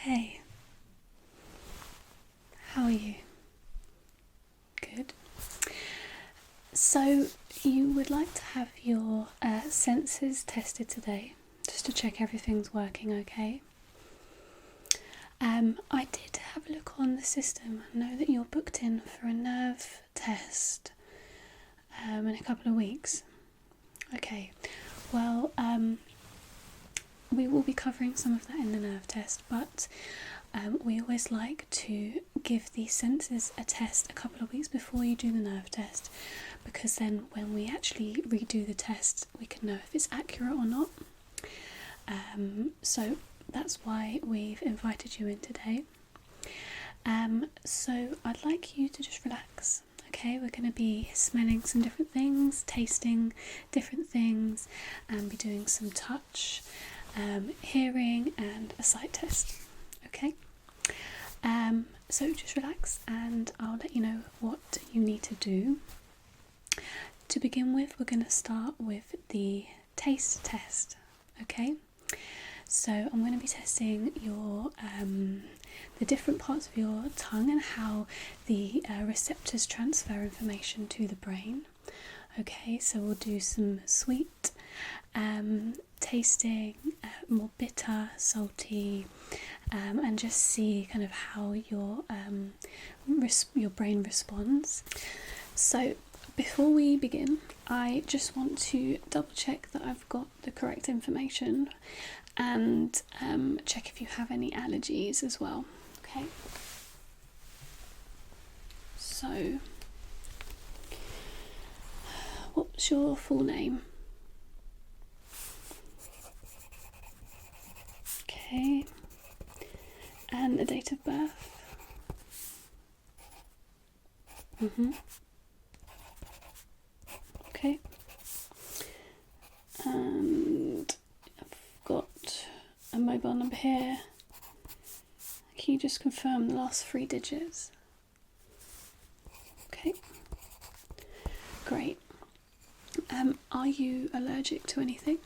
Hey, how are you? Good. So, you would like to have your senses tested today, just to check everything's working okay? I did have a look on the system and know that you're booked in for a nerve test in a couple of weeks. Okay, well, we will be covering some of that in the nerve test, but we always like to give the senses a test a couple of weeks before you do the nerve test, because then when we actually redo the test we can know if it's accurate or not. So that's why we've invited you in today. So I'd like you to just relax. Okay, we're going to be smelling some different things, tasting different things, and be doing some touch, hearing and a sight test. Okay, so just relax and I'll let you know what you need to do. To begin with, we're going to start with the taste test. Okay, so I'm going to be testing your the different parts of your tongue and how the receptors transfer information to the brain. Okay, so we'll do some sweet tasting, more bitter, salty, and just see kind of how your brain responds. So before we begin, I just want to double check that I've got the correct information and check if you have any allergies as well. Okay, so what's your full name? Okay, and the date of birth? Okay, and I've got a mobile number here. Can you just confirm the last 3 digits? Okay, great. Are you allergic to anything?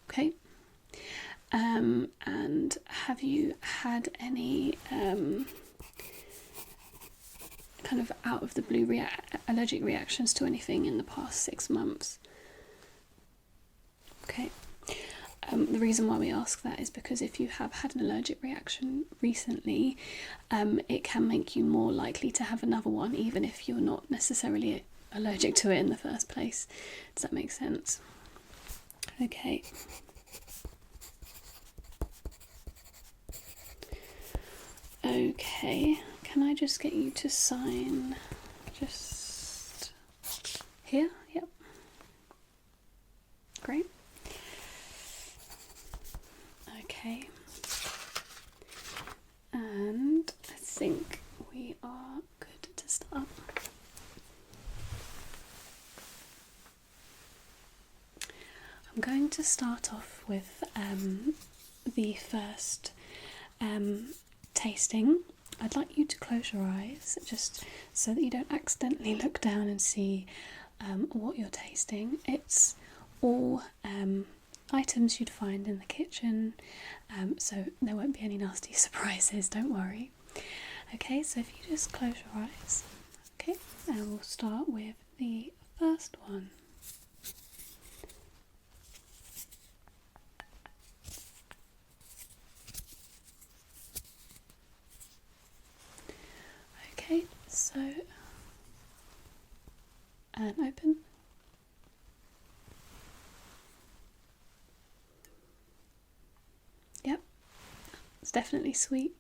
Okay. And have you had any kind of out of the blue allergic reactions to anything in the past 6 months? Okay. The reason why we ask that is because if you have had an allergic reaction recently, it can make you more likely to have another one, even if you're not necessarily allergic to it in the first place. Does that make sense? Okay. Okay, can I just get you to sign just here? Yep. Great. Okay. And I think we are good to start. I'm going to start off with the first tasting. I'd like you to close your eyes just so that you don't accidentally look down and see what you're tasting. It's all items you'd find in the kitchen, so there won't be any nasty surprises, don't worry. Okay, so if you just close your eyes, okay, and we'll start with the first one. Okay, so, and open. Yep, it's definitely sweet.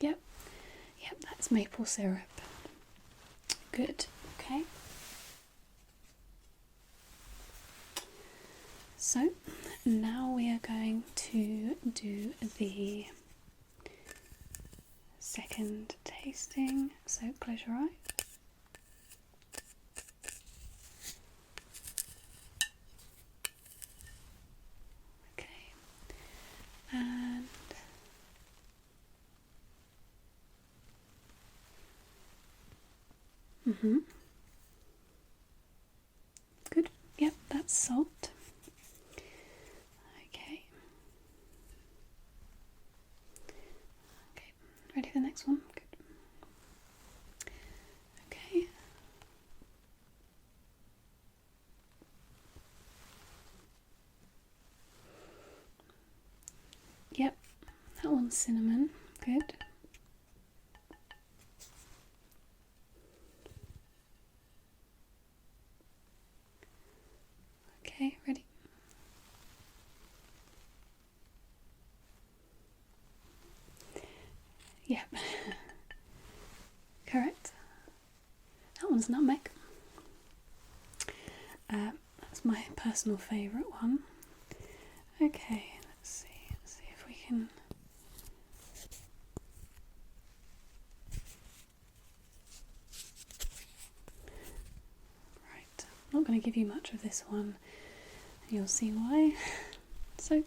Yep, that's maple syrup. Good, okay. So, now we are going to do the second tasting. So, close your eyes. Okay, and good. Yep, that's salt. that one's cinnamon. Good. Okay, ready? Yep. Correct. That one's nutmeg. That's my personal favourite one. Okay, let's see if we can. Right, I'm not going to give you much of this one. You'll see why. So,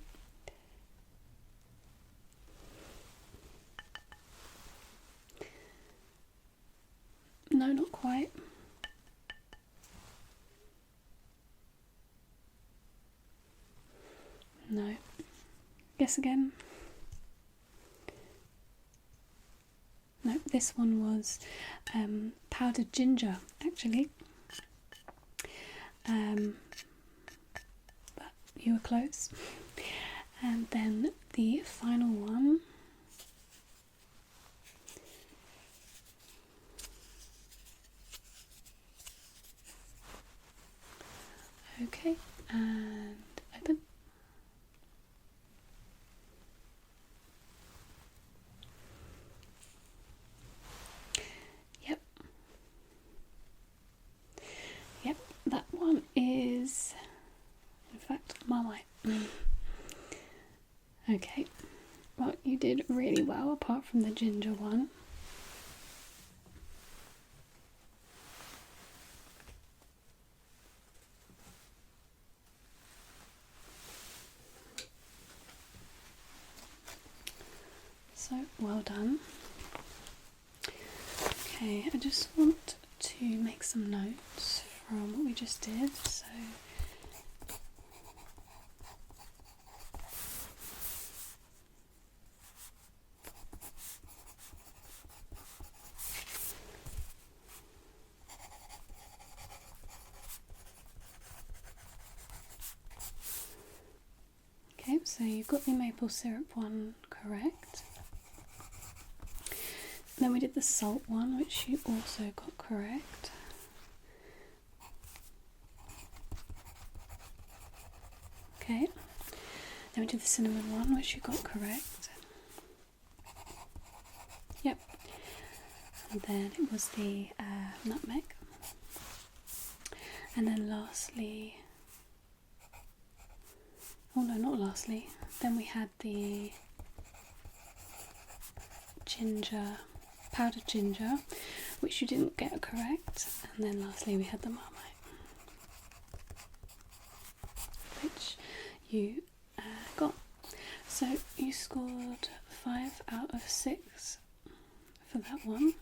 no, not quite. No. Guess again. No, this one was powdered ginger, actually. But you were close. And then the final one. Okay, and open. Yep, that one is, in fact, Marmite. Okay, well, you did really well apart from the ginger one. So, well done. Okay, I just want to make some notes from what we just did, so okay, so you've got the maple syrup one correct. Then we did the salt one, which you also got correct. Okay. Then we did the cinnamon one, which you got correct. Yep. And then it was the nutmeg. And then lastly, oh no, not lastly. Then we had the ginger, powdered ginger, which you didn't get correct, and then lastly we had the Marmite, which you got. So you scored 5 out of 6 for that one,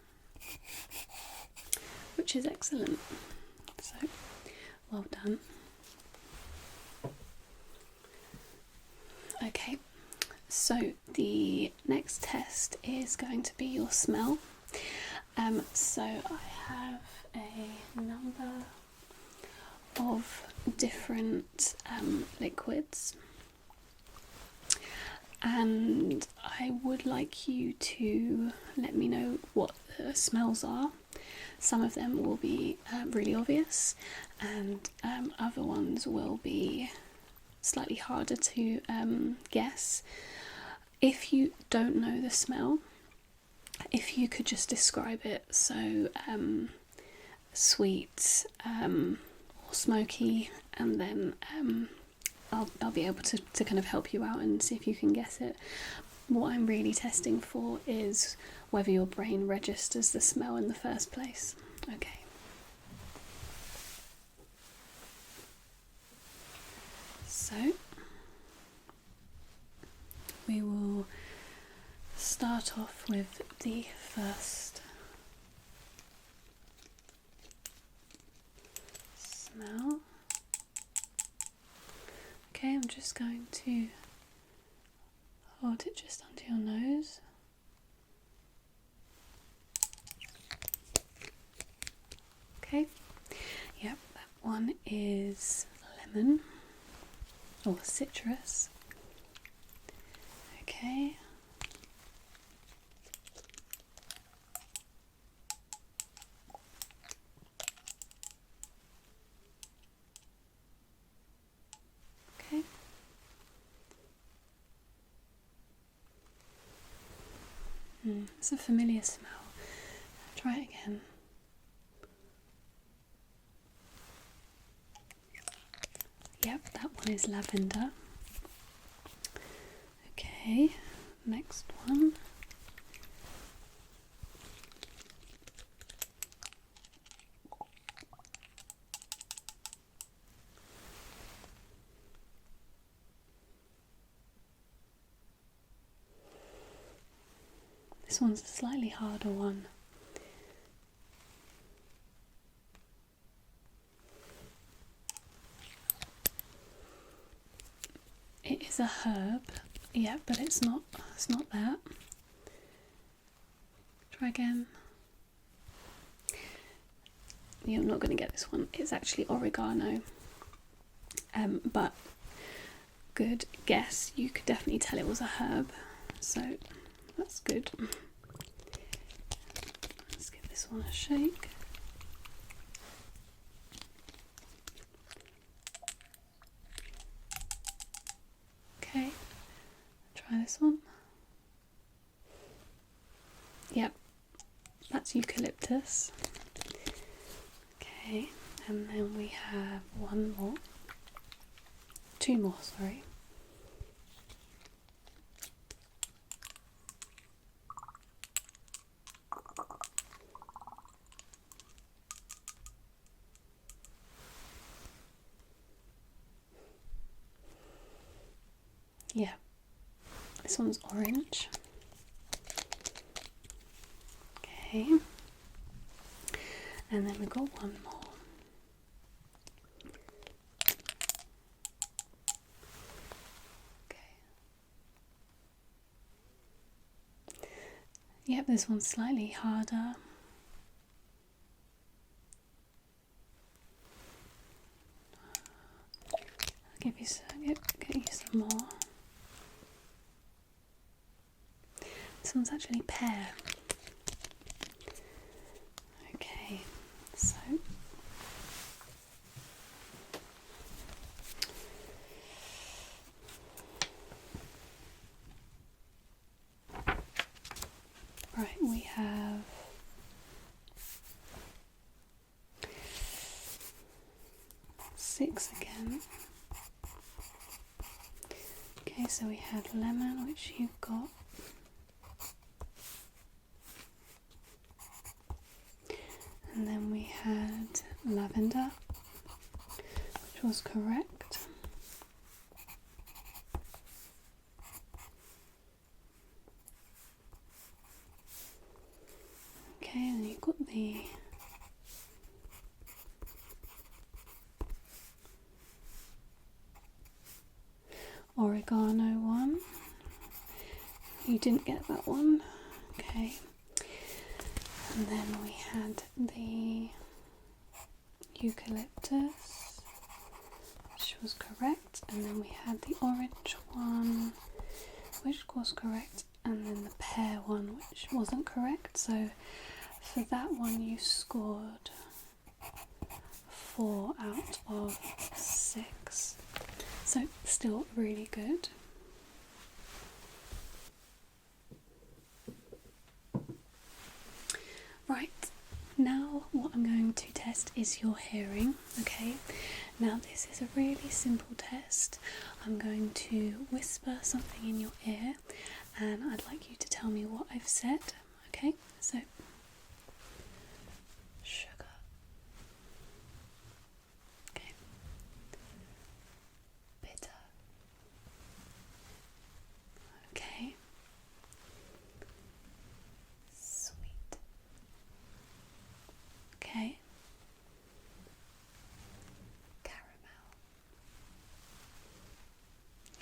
which is excellent. So well done. Okay, so the next test is going to be your smell. So I have a number of different liquids, and I would like you to let me know what the smells are. Some of them will be really obvious, and other ones will be slightly harder to guess. If you don't know the smell, if you could just describe it, so sweet or smoky, and then I'll be able to kind of help you out and see if you can guess it. What I'm really testing for is whether your brain registers the smell in the first place. Okay. So we will start off with the first smell. Okay, I'm just going to hold it just under your nose. Okay, yep, that one is lemon or citrus. Okay, It's a familiar smell. Try it again. Yep, that one is lavender. Okay, next one. This one's a slightly harder one. It is a herb, yeah, but it's not that. Try again. You're not going to get this one. It's actually oregano. But good guess. You could definitely tell it was a herb, so that's good. Let's give this one a shake. Okay, try this one. Yep, that's eucalyptus. Okay, and then we have two more, sorry. Yeah, this one's orange. Okay, and then we've got one more. Okay. Yep, this one's slightly harder. I'll get you some more. This one's actually pear. Okay, so right, we have six again. Okay, so we had lemon, which you've got. And then we had lavender, which was correct. Okay, and you've got the oregano one. You didn't get that one. Okay. And then we had the eucalyptus, which was correct, and then we had the orange one, which was correct, and then the pear one, which wasn't correct. So for that one you scored 4 out of 6. So still really good. Right, now what I'm going to test is your hearing, okay? Now this is a really simple test. I'm going to whisper something in your ear and I'd like you to tell me what I've said, okay? So, sugar. Okay. Bitter. Okay. Sweet. Okay. Caramel.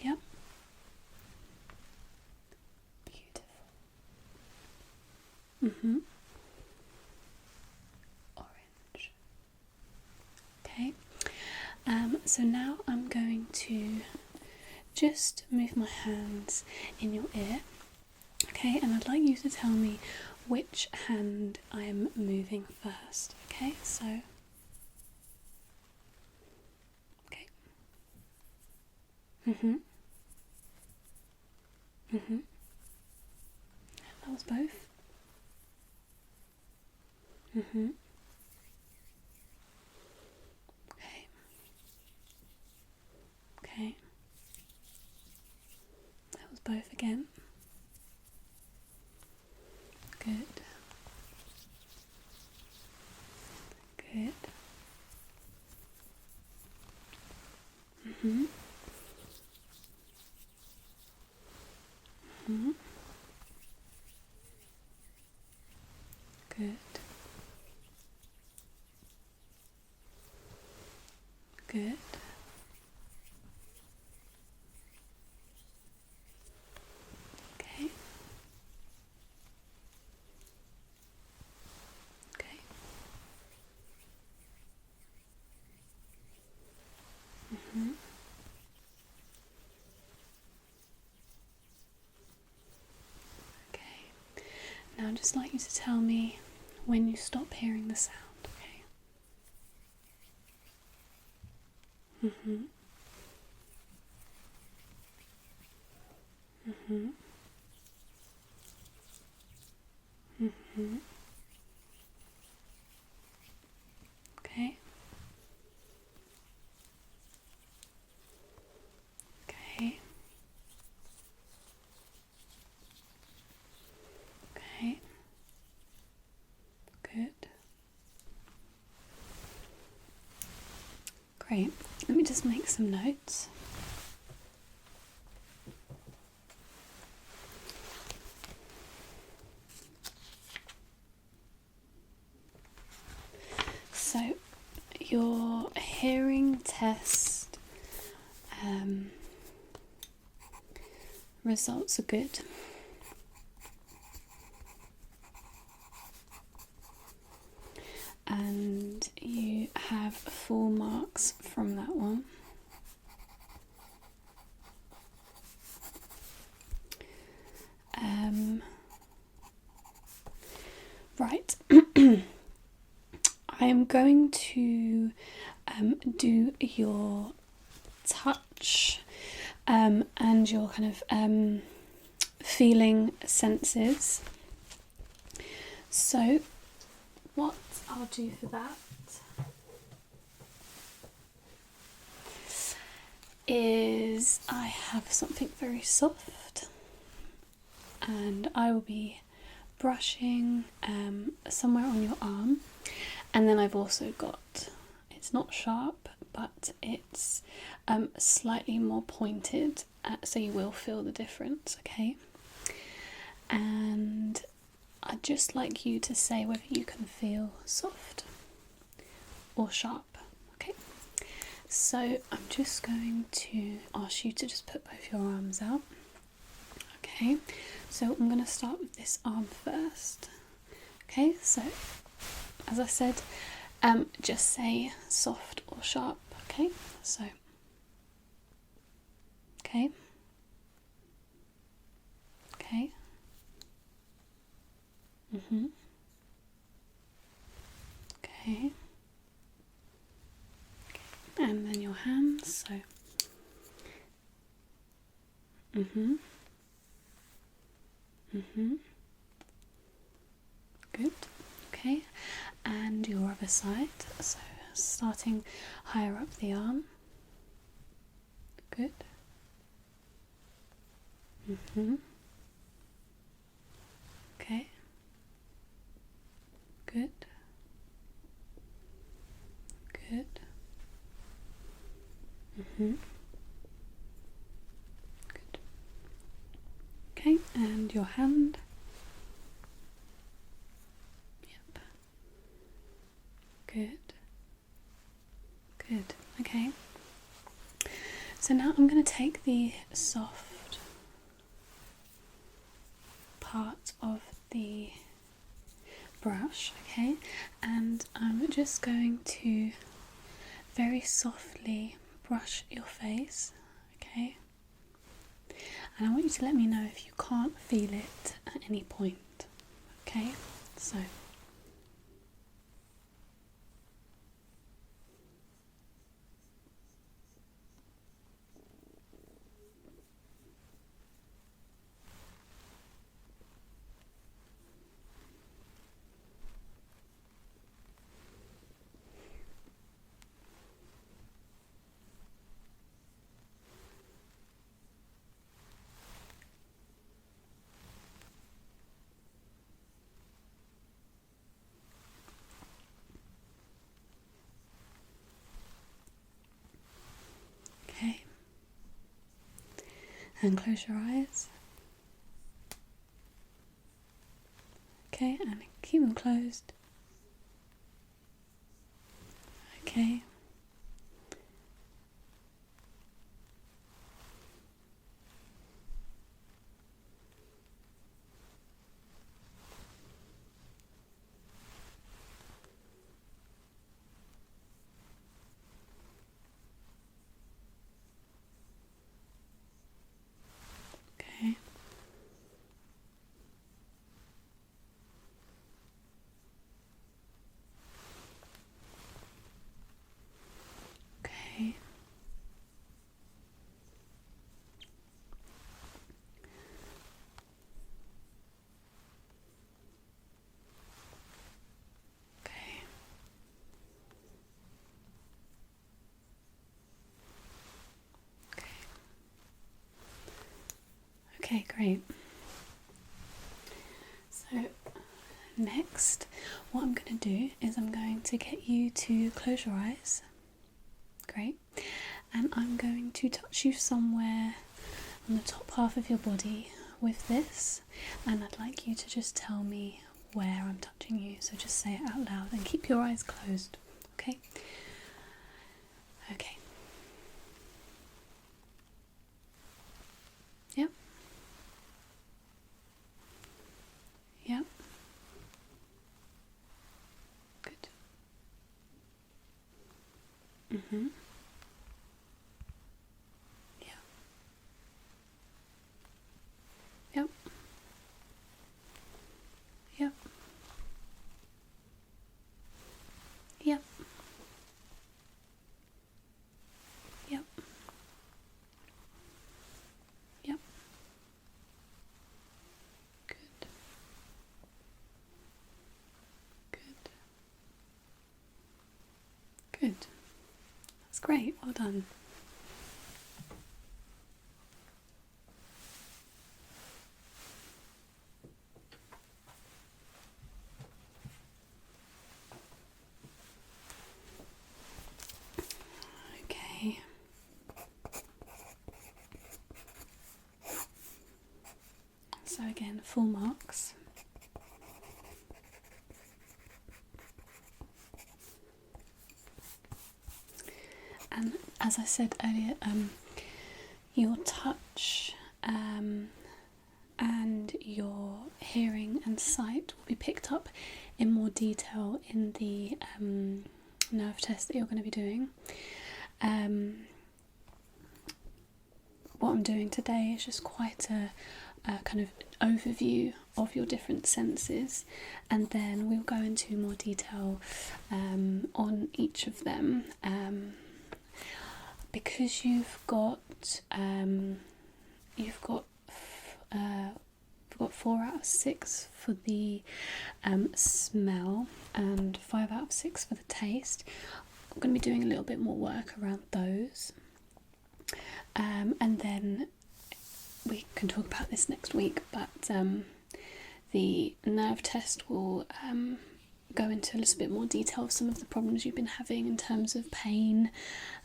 Yep. Beautiful. Orange. Okay. So now I'm going to just move my hands in your ear. Okay, and I'd like you to tell me which hand I am moving first. Okay, so okay. That was both. both again. Good. Good. Mm-hmm. Mm-hmm. Good. Good. Okay. Okay. Mm-hmm. Okay. Now I'd just like you to tell me when you stop hearing the sound, okay? Mm-hmm. Mm-hmm. Mm-hmm. Okay. Okay. Okay. Good. Great. Let me just make some notes. So, your hearing test results are good. And you have full marks from that one. Right. I am going to do your touch and your kind of feeling senses. So what I'll do for that is I have something very soft and I will be brushing somewhere on your arm, and then I've also got, it's not sharp but it's slightly more pointed, so you will feel the difference, okay? And I'd just like you to say whether you can feel soft or sharp, okay? So I'm just going to ask you to just put both your arms out. Okay, so I'm going to start with this arm first. Okay, so as I said, just say soft or sharp. Okay, so okay, okay, okay, and then your hands. So good. Okay, and your other side. So starting higher up the arm. Good. Okay. Good. Good. Good. Okay, and your hand. Yep. Good. Good. Okay. So now I'm going to take the soft part of the brush, okay, and I'm just going to very softly brush your face, okay, and I want you to let me know if you can't feel it at any point, okay, so And close your eyes. Okay, and keep them closed. Okay. Okay. Okay. Okay. Okay, great. So next, what I'm going to do is I'm going to get you to close your eyes. Great. And I'm going to touch you somewhere on the top half of your body with this, and I'd like you to just tell me where I'm touching you. So just say it out loud and keep your eyes closed. Okay? Okay. Yep. Yep. Good. Mm-hmm. Yeah. Yep. Yep. Yep. Yep. Yep. Good. Good. Good. That's great. Well done. Okay. So again, full marks. And as I said earlier, your touch and your hearing and sight will be picked up in more detail in the nerve test that you're going to be doing. What I'm doing today is just quite a kind of overview of your different senses, and then we'll go into more detail on each of them. Because you've got 4 out of 6 for the smell and 5 out of 6 for the taste. I'm going to be doing a little bit more work around those, and then we can talk about this next week, but the nerve test will go into a little bit more detail of some of the problems you've been having in terms of pain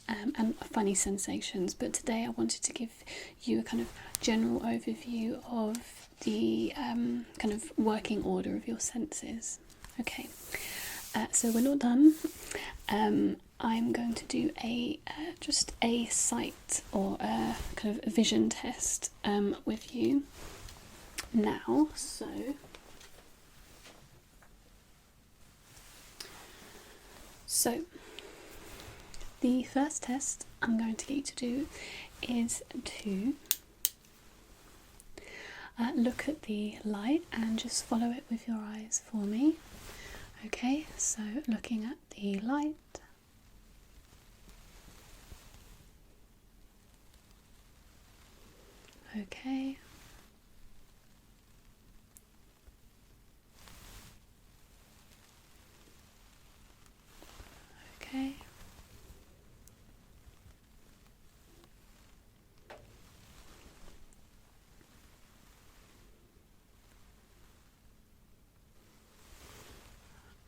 and funny sensations. But today I wanted to give you a kind of general overview of the kind of working order of your senses. Okay, so we're not done. I'm going to do just a sight or a kind of vision test with you now. So the first test I'm going to get you to do is to look at the light and just follow it with your eyes for me. Okay, so looking at the light. Okay. Okay.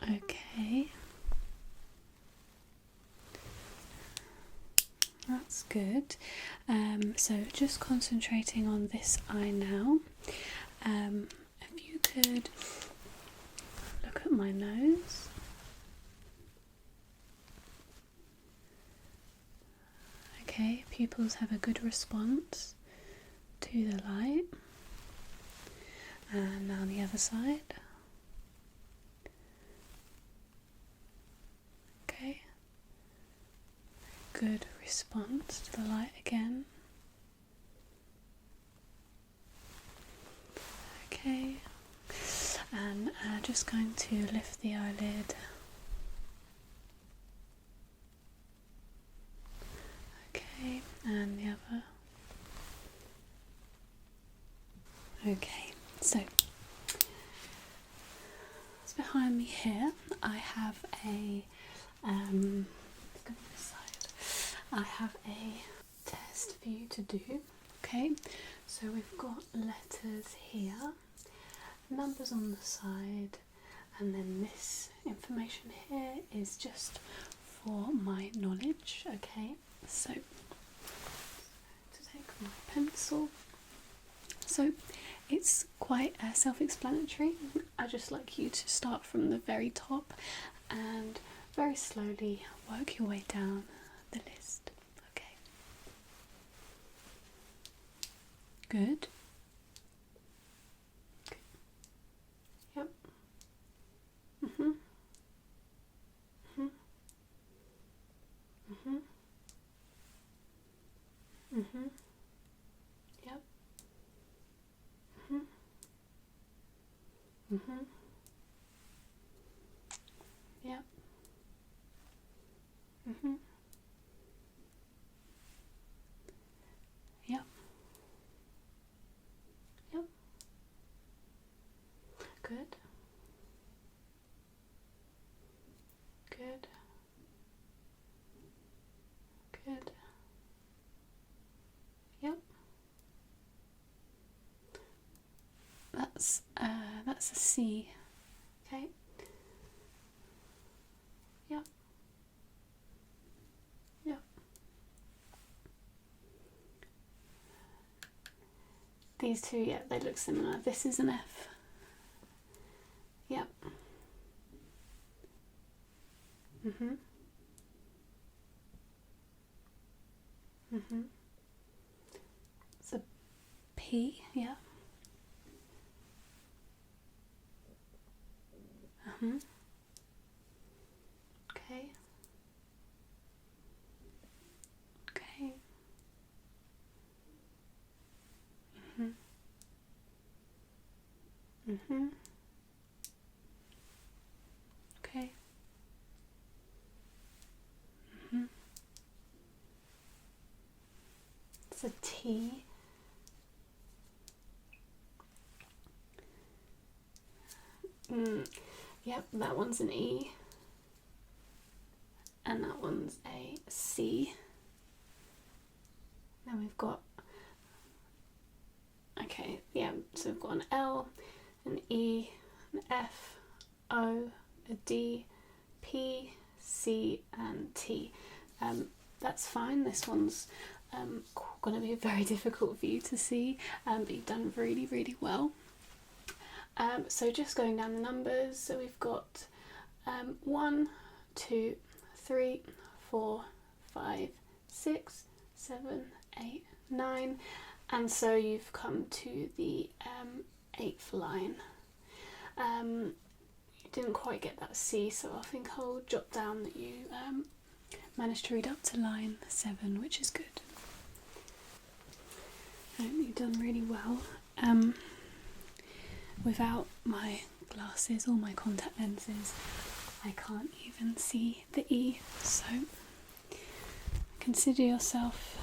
Okay. That's Good. So just concentrating on this eye now. If you could look at my nose. Okay, pupils have a good response to the light. And now the other side. Okay. Good response to the light again. Okay. And just going to lift the eyelid. Okay, and the other. Okay, so it's behind me here. I have a let's go this side. I have a test for you to do. Okay, so we've got letters here, numbers on the side, and then this information here is just for my knowledge. Okay, so to take my pencil. So it's quite self-explanatory. I just like you to start from the very top and very slowly work your way down the list. Okay. Good. Yep. Mhm. Mhm. Mhm. Mhm. Yep. Mhm. Mhm. Yep. Mhm. Yep. Yep. Good. Good. Good. Yep. That's a C. Okay. Yep. Yep. These two, yeah, they look similar. This is an F. Yep. Mhm. Mhm. It's a P. Yeah. Okay. Okay. Mhm. Mhm. Okay. Mhm. It's a T. Yep, that one's an E. And that one's a C. Then we've got, okay, yeah, so we've got an L, an E, an F, O, a D, P, C, and T. That's fine. This one's going to be very difficult for you to see, but you've done really, really well. So just going down the numbers, so we've got 1, 2, 3, 4, 5, 6, 7, 8, 9, and so you've come to the 8th line. You didn't quite get that C, so I think I'll jot down that you managed to read up to line 7, which is good. You've done really well. Without my glasses or my contact lenses, I can't even see the E, so consider yourself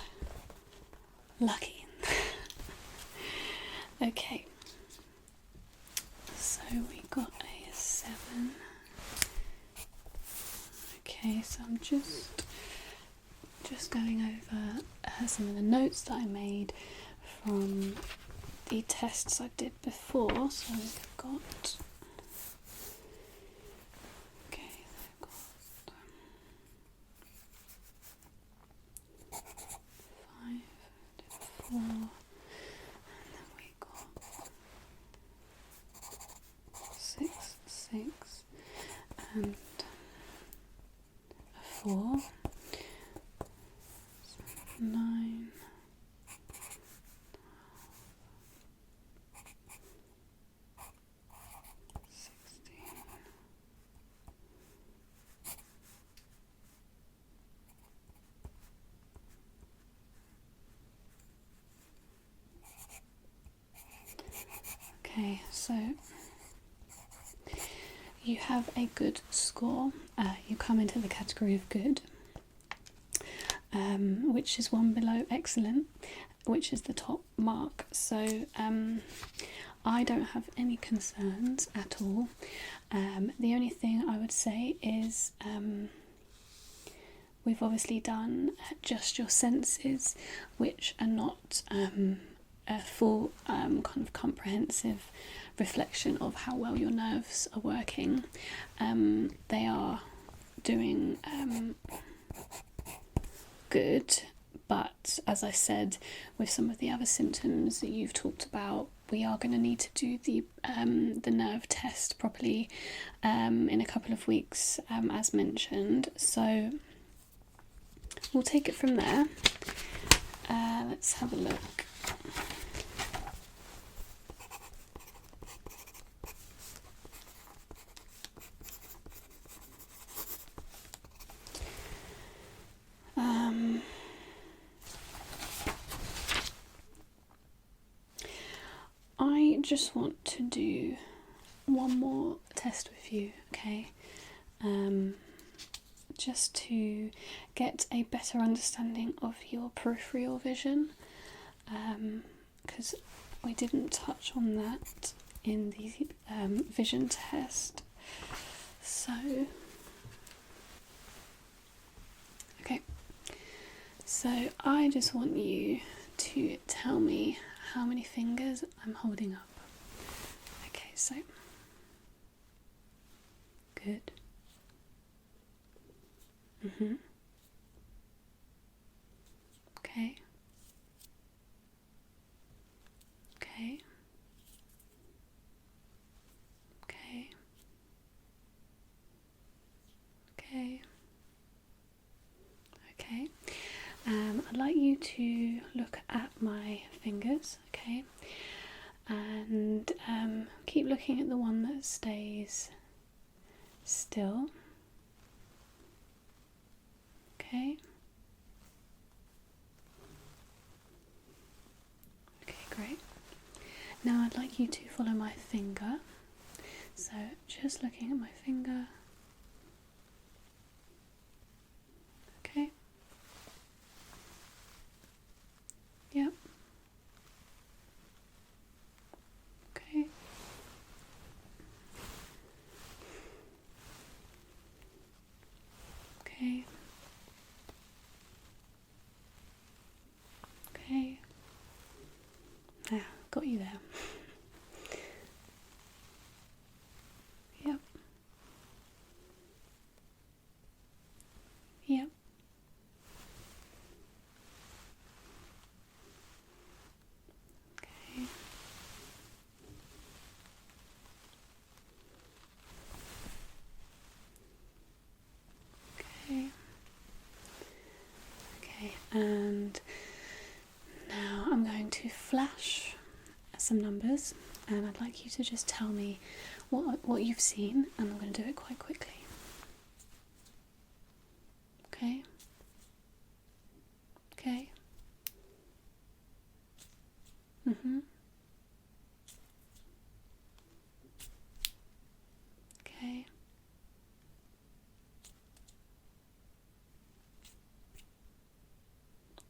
lucky. Okay, so we got a 7. Okay, so I'm just going over some of the notes that I made from the tests I did before. So we've got, okay, so I've got 4, and then we got 6, 6, and a 4, 9, 16. Okay, so you have a good score. You come into the category of good, which is one below excellent, which is the top mark. So I don't have any concerns at all. The only thing I would say is we've obviously done just your senses, which are not a full kind of comprehensive reflection of how well your nerves are working. They are doing good, but as I said, with some of the other symptoms that you've talked about, we are going to need to do the nerve test properly in a couple of weeks, as mentioned. So we'll take it from there. Let's have a look. I just want to do one more test with you, okay? Just to get a better understanding of your peripheral vision, because we didn't touch on that in the vision test. So, okay. So I just want you to tell me how many fingers I'm holding up. Okay, so good. Okay. Okay. Okay. Okay. Okay. I'd like you to look at my fingers, okay? And keep looking at the one that stays still. Okay. Okay, great. Now I'd like you to follow my finger. So just looking at my finger. Okay. Yep. Okay. Okay. Okay. Ah, got you there. Yep. Yep. Okay. Okay. Okay, and now I'm going to flash some numbers, and I'd like you to just tell me what you've seen, and I'm going to do it quite quickly. Okay? Okay? Okay.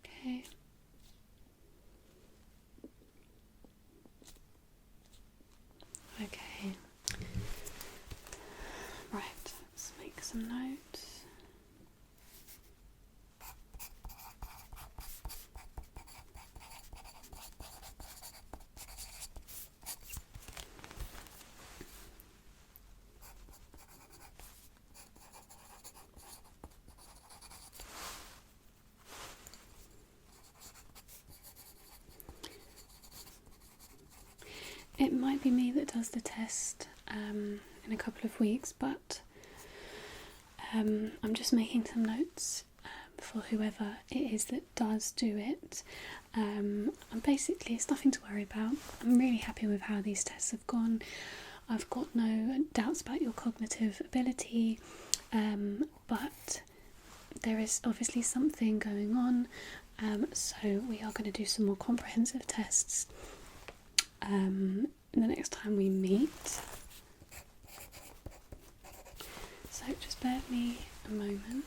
Okay. Okay. Right, let's make some notes. it might be me that does the test in a couple of weeks, but I'm just making some notes for whoever it is that does do it. And basically it's nothing to worry about. I'm really happy with how these tests have gone. I've got no doubts about your cognitive ability, but there is obviously something going on, so we are going to do some more comprehensive tests the next time we meet. So just bear with me a moment.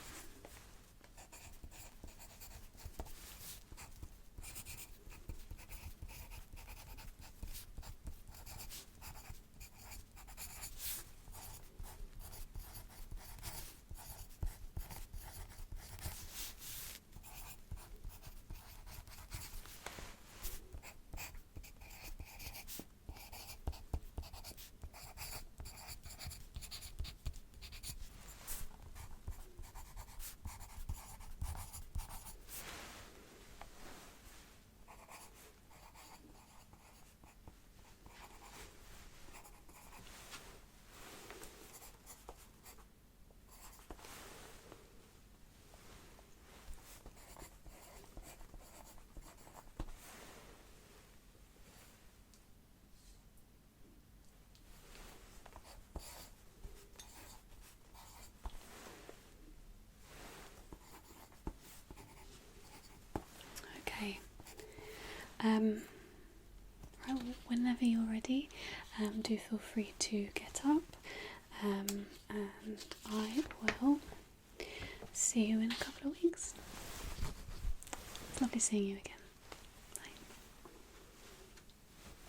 Okay. Right, whenever you're ready, do feel free to get up, and I will see you in a couple of weeks. It's lovely seeing you again.